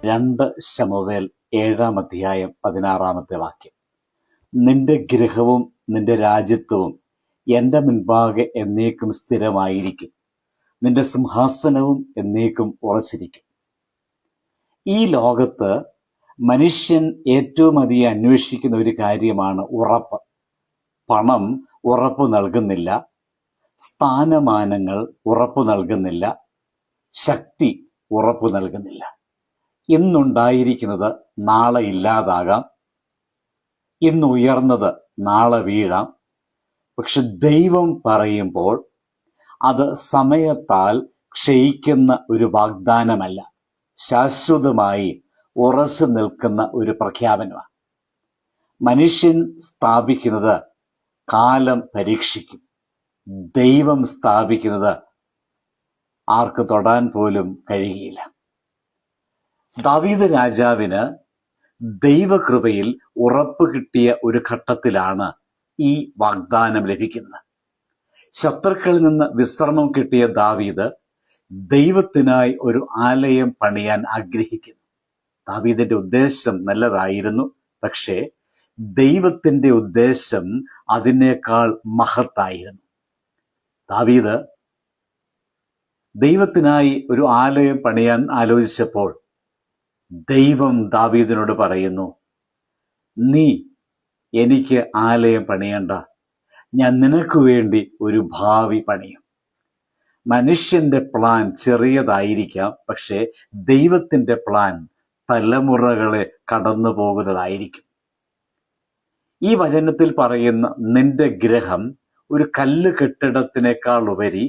2 ശമൂവേൽ 7-16 വാക്യം. നിന്റെ ഗൃഹവും നിന്റെ രാജ്യത്വവും എന്റെ മുൻപാകെ എന്നേക്കും സ്ഥിരമായിരിക്കും, നിന്റെ സിംഹാസനവും എന്നേക്കും ഉറച്ചിരിക്കും. ഈ ലോകത്ത് മനുഷ്യൻ ഏറ്റവും അധികം അന്വേഷിക്കുന്ന ഒരു കാര്യമാണ് ഉറപ്പ്. പണം ഉറപ്പ് നൽകുന്നില്ല, സ്ഥാനമാനങ്ങൾ ഉറപ്പ് നൽകുന്നില്ല, ശക്തി ഉറപ്പ് നൽകുന്നില്ല. ഇന്നുണ്ടായിരിക്കുന്നത് നാളെ ഇല്ലാതാകാം, ഇന്ന് ഉയർന്നത് നാളെ വീഴാം. പക്ഷെ ദൈവം പറയുമ്പോൾ അത് സമയത്താൽ ക്ഷയിക്കുന്ന ഒരു വാഗ്ദാനമല്ല, ശാശ്വതമായി ഉറച്ചു നിൽക്കുന്ന ഒരു പ്രഖ്യാപനമാണ്. മനുഷ്യൻ സ്ഥാപിക്കുന്നത് കാലം പരീക്ഷിക്കും, ദൈവം സ്ഥാപിക്കുന്നത് ആർക്ക് തൊടാൻ പോലും കഴിയുകയില്ല. ദാവീദ് രാജാവിന് ദൈവകൃപയിൽ ഉറപ്പ് കിട്ടിയ ഒരു ഘട്ടത്തിലാണ് ഈ വാഗ്ദാനം ലഭിക്കുന്നത്. ശത്രുക്കളിൽ നിന്ന് വിശ്രമം കിട്ടിയ ദാവീദ് ദൈവത്തിനായി ഒരു ആലയം പണിയാൻ ആഗ്രഹിക്കുന്നു. ദാവീദിന്റെ ഉദ്ദേശം നല്ലതായിരുന്നു, പക്ഷേ ദൈവത്തിന്റെ ഉദ്ദേശം അതിനേക്കാൾ മഹത്തായിരുന്നു. ദാവീദ് ദൈവത്തിനായി ഒരു ആലയം പണിയാൻ ആലോചിച്ചപ്പോൾ ദൈവം ദാവീദിനോട് പറയുന്നു, നീ എനിക്ക് ആലയം പണിയണ്ട, ഞാൻ നിനക്ക് വേണ്ടി ഒരു ഭാവി പണിയും. മനുഷ്യന്റെ പ്ലാൻ ചെറിയതായിരിക്കാം, പക്ഷേ ദൈവത്തിന്റെ പ്ലാൻ തലമുറകളെ കടന്നു പോകുന്നതായിരിക്കും. ഈ വചനത്തിൽ പറയുന്ന നിന്റെ ഗ്രഹം ഒരു കല്ല് കെട്ടിടത്തിനേക്കാൾ ഉപരി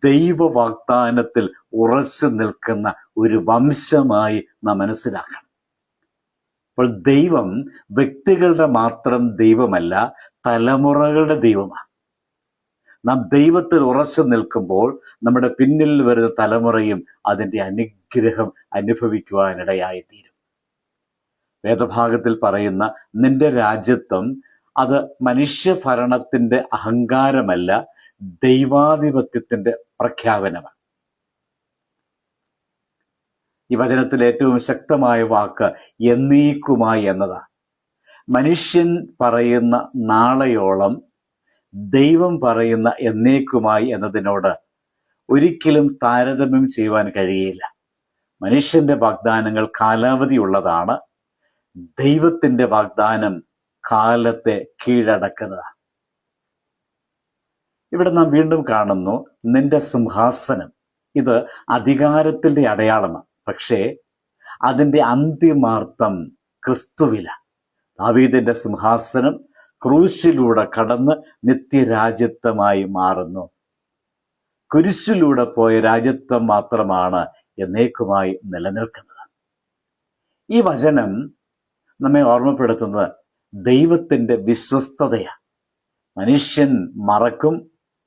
ദൈവ വാഗ്ദാനത്തിൽ ഉറച്ചു നിൽക്കുന്ന ഒരു വംശമായി നാം മനസ്സിലാക്കണം. അപ്പോൾ ദൈവം വ്യക്തികളുടെ മാത്രം ദൈവമല്ല, തലമുറകളുടെ ദൈവമാണ്. നാം ദൈവത്തിൽ ഉറച്ചു നിൽക്കുമ്പോൾ നമ്മുടെ പിന്നിൽ വരുന്ന തലമുറയും അതിൻ്റെ അനുഗ്രഹം അനുഭവിക്കുവാനിടയായിത്തീരും. വേദഭാഗത്തിൽ പറയുന്ന നിന്റെ രാജ്യത്വം അത് മനുഷ്യഭരണത്തിന്റെ അഹങ്കാരമല്ല, ദൈവാധിപത്യത്തിന്റെ പ്രഖ്യാപനമാണ്. ഈ വചനത്തിൽ ഏറ്റവും ശക്തമായ വാക്ക് എന്നേക്കുമായി എന്നതാണ്. മനുഷ്യൻ പറയുന്ന നാളെയോളം ദൈവം പറയുന്ന എന്നേക്കുമായി എന്നതിനോട് ഒരിക്കലും താരതമ്യം ചെയ്യുവാൻ കഴിയില്ല. മനുഷ്യന്റെ വാഗ്ദാനങ്ങൾ കാലാവധിയുള്ളതാണ്, ദൈവത്തിന്റെ വാഗ്ദാനം കാലത്തെ കീഴടക്കുന്നതാണ്. ഇവിടെ നാം വീണ്ടും കാണുന്നു നിന്റെ സിംഹാസനം. ഇത് അധികാരത്തിന്റെ അടയാളമാണ്, പക്ഷേ അതിൻ്റെ അന്തിമാർത്ഥം ക്രിസ്തുവില. ദാവീദിന്റെ സിംഹാസനം ക്രൂശിലൂടെ കടന്ന് നിത്യരാജ്യത്വമായി മാറുന്നു. കുരിശിലൂടെ പോയ രാജ്യത്വം മാത്രമാണ് എന്നേക്കുമായി നിലനിൽക്കുന്നത്. ഈ വചനം നമ്മെ ഓർമ്മപ്പെടുത്തുന്നത് ദൈവത്തിന്റെ വിശ്വസ്തതയാണ്. മനുഷ്യൻ മറക്കും,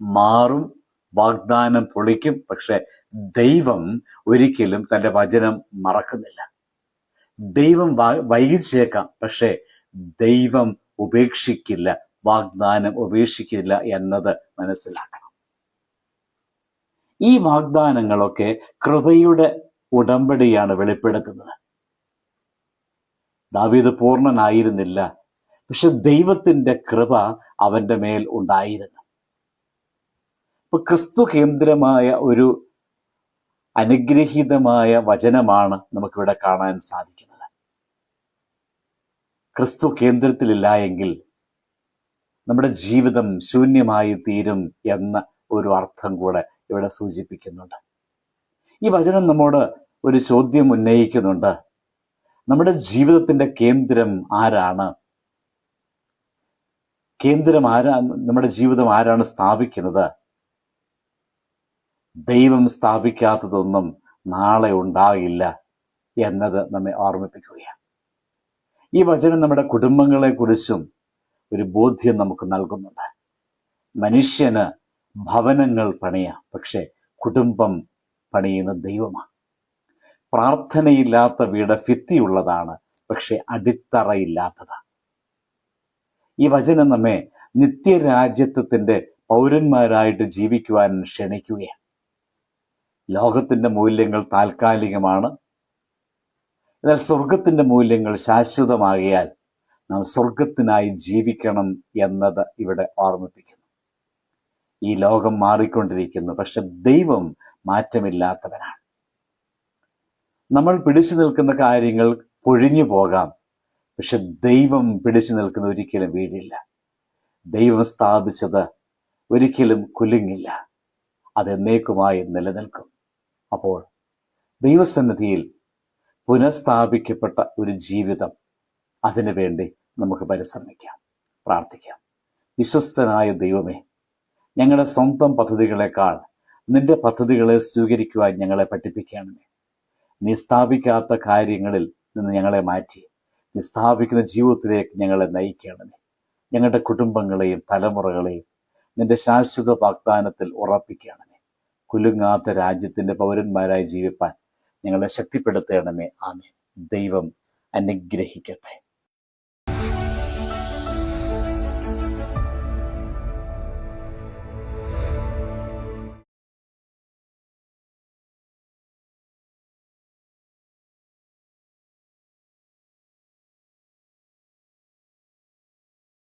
മാറും, വാഗ്ദാനം പൊളിക്കും, പക്ഷെ ദൈവം ഒരിക്കലും തൻ്റെ വചനം മറക്കുന്നില്ല. ദൈവം വൈകിച്ചേക്കാം, പക്ഷെ ദൈവം ഉപേക്ഷിക്കില്ല, വാഗ്ദാനം ഉപേക്ഷിക്കില്ല എന്നത് മനസ്സിലാക്കണം. ഈ വാഗ്ദാനങ്ങളൊക്കെ കൃപയുടെ ഉടമ്പടിയാണ് വെളിപ്പെടുത്തുന്നത്. ദാവീദ് പൂർണ്ണനായിരുന്നില്ല, പക്ഷെ ദൈവത്തിന്റെ കൃപ അവന്റെ മേൽ ഉണ്ടായിരുന്നു. ഇപ്പൊ ക്രിസ്തു കേന്ദ്രമായ ഒരു അനുഗ്രഹീതമായ വചനമാണ് നമുക്കിവിടെ കാണാൻ സാധിക്കുന്നത്. ക്രിസ്തു കേന്ദ്രത്തിലില്ല എങ്കിൽ നമ്മുടെ ജീവിതം ശൂന്യമായി തീരും എന്ന ഒരു അർത്ഥം കൂടെ ഇവിടെ സൂചിപ്പിക്കുന്നുണ്ട്. ഈ വചനം നമ്മോട് ഒരു ചോദ്യം ഉന്നയിക്കുന്നുണ്ട്. നമ്മുടെ ജീവിതത്തിന്റെ കേന്ദ്രം ആരാണ്? നമ്മുടെ ജീവിതം ആരാണ് സ്ഥാപിക്കുന്നത്? ദൈവം സ്ഥാപിക്കാത്തതൊന്നും നാളെ ഉണ്ടാകില്ല എന്നത് നമ്മെ ഓർമ്മിപ്പിക്കുകയാണ്. ഈ വചനം നമ്മുടെ കുടുംബങ്ങളെ കുറിച്ചും ഒരു ബോധ്യം നമുക്ക് നൽകുന്നുണ്ട്. മനുഷ്യന് ഭവനങ്ങൾ പണിയാം, പക്ഷെ കുടുംബം പണിയുന്ന ദൈവമാണ്. പ്രാർത്ഥനയില്ലാത്ത വീട് ഭിത്തിയുള്ളതാണ്, പക്ഷെ അടിത്തറയില്ലാത്തതാണ്. ഈ വചനം നമ്മെ നിത്യരാജ്യത്വത്തിന്റെ പൗരന്മാരായിട്ട് ജീവിക്കുവാൻ ക്ഷണിക്കുകയാണ്. ലോകത്തിന്റെ മൂല്യങ്ങൾ താൽക്കാലികമാണ്, എന്നാൽ സ്വർഗത്തിന്റെ മൂല്യങ്ങൾ ശാശ്വതമാകിയാൽ നാം സ്വർഗത്തിനായി ജീവിക്കണം എന്നത് ഇവിടെ ഓർമ്മിപ്പിക്കുന്നു. ഈ ലോകം മാറിക്കൊണ്ടിരിക്കുന്നു, പക്ഷെ ദൈവം മാറ്റമില്ലാത്തവനാണ്. നമ്മൾ പിടിച്ചു നിൽക്കുന്ന കാര്യങ്ങൾ പൊഴിഞ്ഞു പോകാം, പക്ഷെ ദൈവം പിടിച്ചു നിൽക്കുന്ന ഒരിക്കലും വീഴില്ല. ദൈവം സ്ഥാപിച്ചത് ഒരിക്കലും കുലുങ്ങില്ല, അത് എന്നേക്കുമായി നിലനിൽക്കും. അപ്പോൾ ദൈവസന്നിധിയിൽ പുനഃസ്ഥാപിക്കപ്പെട്ട ഒരു ജീവിതം, അതിനു വേണ്ടി നമുക്ക് പരിശ്രമിക്കാം, പ്രാർത്ഥിക്കാം. വിശ്വസ്തനായ ദൈവമേ, ഞങ്ങളുടെ സ്വന്തം പദ്ധതികളെക്കാൾ നിന്റെ പദ്ധതികളെ സ്വീകരിക്കുവാൻ ഞങ്ങളെ പഠിപ്പിക്കണമേ. നീ സ്ഥാപിക്കാത്ത കാര്യങ്ങളിൽ നിന്ന് ഞങ്ങളെ മാറ്റി നീ സ്ഥാപിക്കുന്ന ജീവിതത്തിലേക്ക് ഞങ്ങളെ നയിക്കണമേ. ഞങ്ങളുടെ കുടുംബങ്ങളെയും തലമുറകളെയും നിന്റെ ശാശ്വത വാഗ്ദാനത്തിൽ ഉറപ്പിക്കണമേ. കുലുങ്ങാത്ത രാജ്യത്തിന്റെ പൗരന്മാരായി ജീവിപ്പാൻ ഞങ്ങളെ ശക്തിപ്പെടുത്തണമേ. ആമേൻ. ദൈവം അനുഗ്രഹിക്കട്ടെ.